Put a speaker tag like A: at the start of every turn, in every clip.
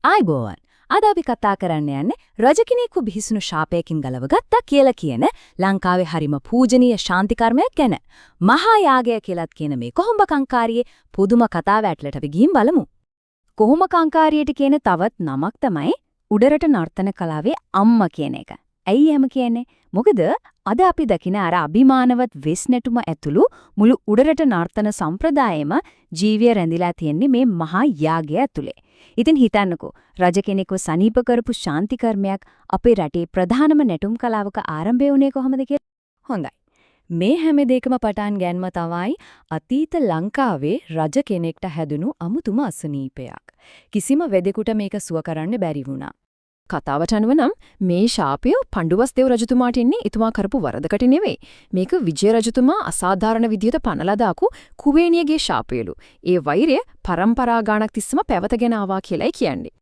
A: ආයිබෝවන්. අද අපි කතා කරන්න යන්නේ රජ කෙනෙකු බිහිසුණු ශාපයකින් ගලවගත්තා කියලා කියන ලංකාවේ හරිම පූජනීය ශාන්ති කර්මයක් ගැන. මහා යාගය කියලාත් කියන මේ කොහොඹ කංකාරියේ පුදුම කතාව ඇටලට අපි ගිහින් බලමු. කොහොඹ කංකාරියට කියන තවත් නමක් තමයි උඩරට නර්තන කලාවේ අම්මා කියන එක. ඇයි එහෙම කියන්නේ? මොකද අද අපි දකින අර අභිමානවත් වෙස් නැටුම ඇතුළු මුළු උඩරට නර්තන සම්ප්‍රදායෙම ජීවිය රැඳිලා තියෙන්නේ මේ මහා යාගය ඇතුලේ. ඉතින් හිතන්නකෝ රජ කෙනෙක්ව සනීප කරපු ශාන්ති කර්මයක් අපේ රටේ ප්‍රධානම නැටුම් කලාවක ආරම්භය වුණේ කොහොමද කියලා? හොඳයි. මේ හැම දෙයකම පටන් ගැනීම තමයි අතීත ලංකාවේ රජ කෙනෙක්ට හැදුණු අමුතුම අසනීපයක්. කිසිම වෙදෙකුට මේක සුව කරන්න බැරි වුණා. කතාවට අනුව නම් මේ ශාපය පණ්ඩුවස් දේව රජතුමාට ඉන්නේ එතුමා කරපු වරදකට නෙවෙයි. මේක විජය රජතුමා අසාධාරණ විදියට පනලා දාපු කුවේණියගේ ශාපයලු. ඒ වෛරය පරම්පරා ගානක් තිස්සම පැවතගෙන ආවා කියලායි කියන්නේ.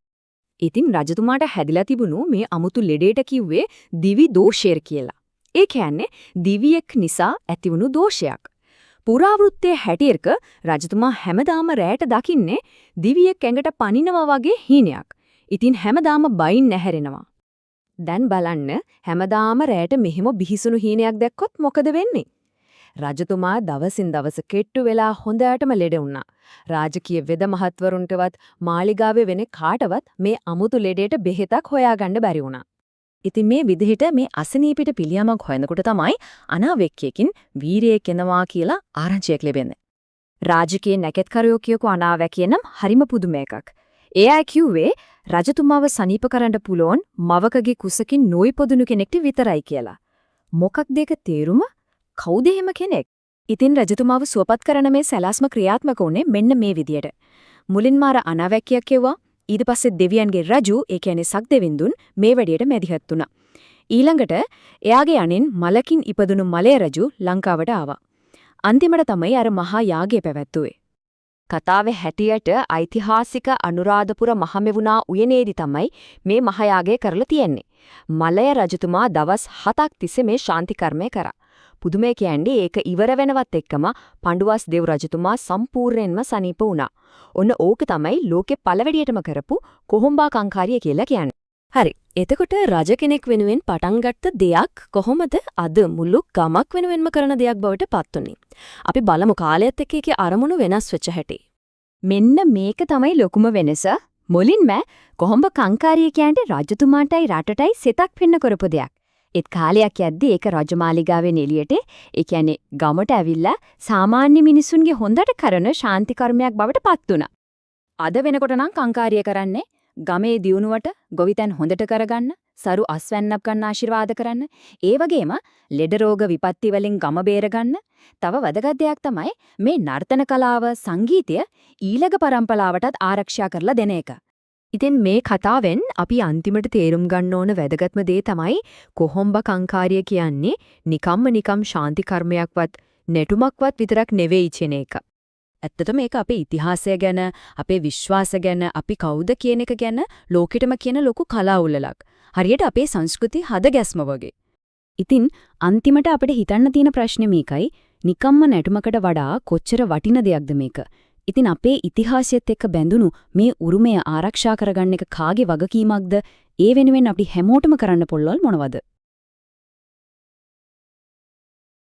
A: ඉතින් රජතුමාට හැදිලා තිබුණු මේ අමුතු ලෙඩේට කිව්වේ දිවි දෝෂය කියලා. ඒ කියන්නේ දිවියෙක් නිසා ඇතිවුණු දෝෂයක්. පුරාවෘත්තයේ හැටියක රජතුමා හැමදාම රැයට දකින්නේ දිවියෙක් ඇඟට පනිනවා වගේ හීනයක්. ඉතින් හැමදාම බයින් නැහැරෙනවා. දැන් බලන්න හැමදාම රැයට මෙහෙම බිහිසුණු හීනයක් දැක්කොත් මොකද වෙන්නේ? රජතුමා දවසින් දවස කෙට්ටු වෙලා හොඳටම ලෙඩ වුණා. රාජකීය වෙද මහත්වරුන්ටවත් මාලිගාවේ වෙන කාටවත් මේ අමුතු ලෙඩේට බෙහෙතක් හොයාගන්න බැරි වුණා. ඉතින් මේ විදිහට මේ අසනීපිට පිළියමක් හොයනකොට තමයි අනාවැකියකින් වීරයෙක් එනවා කියලා ආරංචියක් ලැබෙන්නේ. රාජකීය නැකත්කරයෝ කියපු අනාවැකිය නම් හරිම පුදුම එකක්. එයා කිව්වේ රජතුමාව සනීප කරන්න පුළුවන් මවකගේ කුසකින් නොයිපොදුණු කෙනෙක්ට විතරයි කියලා. මොකක්ද ඒක තේරුම? කවුද එහෙම කෙනෙක්? ඉතින් රජතුමාව සුවපත් කරන මේ සැලැස්ම ක්‍රියාත්මක වුණේ මෙන්න මේ විදියට. මුලින්ම අර අනාවැකියක් කෙවුවා. ඊට පස්සේ දෙවියන්ගේ රජු, ඒ කියන්නේ සක්දෙවිඳුන් මේ වැඩේට මැදිහත් වුණා. ඊළඟට එයාගේ අනෙන් මලකින් ඉපදුණු මලය රජු ලංකාවට ආවා. අන්තිමට තමයි අර මහා යාගය පැවැත්වුවේ. කතාවේ හැටියට ඓතිහාසික අනුරාධපුර මහමෙවුනා උයනේදී තමයි මේ මහයාගය කරලා තියෙන්නේ. මලය රජතුමා දවස් 7ක් තිස්සේ මේ ශාන්ති කර්මය කරා. පුදුමේ කියන්නේ ඒක ඉවර වෙනවත් එක්කම පණ්ඩුවස් දේව රජතුමා සම්පූර්ණයෙන්ම සනීප වුණා. ඔන්න ඕක තමයි ලෝකේ පළවෙනියටම කරපු කොහොඹා කංකාරිය කියලා කියන්නේ. හරි. එතකොට රජ කෙනෙක් වෙනුවෙන් පටන් ගත්ත දෙයක් කොහොමද අද මුළු ගමක් වෙනුවෙන්ම කරන දෙයක් බවට පත් වුනේ? අපි බලමු කාලයත් එක්ක ඒකේ අරමුණු වෙනස් වෙච්ච හැටි. මෙන්න මේක තමයි ලොකුම වෙනස. මුලින්ම කොහොඹ කංකාරිය කියන්නේ රජතුමාටයි රටටයි සිතක් වෙන්න කරපු දෙයක්. ඒත් කාලයක් යද්දී ඒක රජමාලිගාවෙන් එළියට, ඒ කියන්නේ ගමට ඇවිල්ලා සාමාන්‍ය මිනිසුන්ගේ හොඳට කරන ශාන්ති කර්මයක් බවට පත් වුණා. අද වෙනකොට නම් කංකාරිය කරන්නේ ගමේ දියුණුවට ගොවිතැන් හොඳට කරගන්න, සරු අස්වැන්නක් ගන්න ආශිර්වාද කරන්න, ඒ වගේම ලෙඩ රෝග විපත්ති වලින් ගම බේරගන්න. තව වැදගත් දෙයක් තමයි මේ නර්තන කලාව, සංගීතය ඊළඟ පරම්පරාවටත් ආරක්ෂා කරලා දෙන එක. ඉතින් මේ කතාවෙන් අපි අන්තිමට තේරුම් ගන්න ඕන වැදගත්ම දේ තමයි කොහොඹ කංකාරිය කියන්නේ නිකම් ශාන්ති කර්මයක්වත් නැටුමක්වත් විතරක් නෙවෙයි කියන එක. ඇත්තටම මේක අපේ ඉතිහාසය ගැන, අපේ විශ්වාස ගැන, අපි කවුද කියන එක ගැන ලෝකෙටම කියන ලොකු කලා උළෙලක්. හරියට අපේ සංස්කෘතිය හදගැස්ම වගේ. ඉතින් අන්තිමට අපිට හිතන්න තියෙන ප්‍රශ්නේ මේකයි, නිකම්ම නැටුමකට වඩා කොච්චර වටින දෙයක්ද මේක? ඉතින් අපේ ඉතිහාසයත් එක්ක බැඳුණු මේ උරුමය ආරක්ෂා කරගන්න එක කාගේ වගකීමක්ද? ඒ වෙනුවෙන් අපි හැමෝටම කරන්න පුළුවන් මොනවද?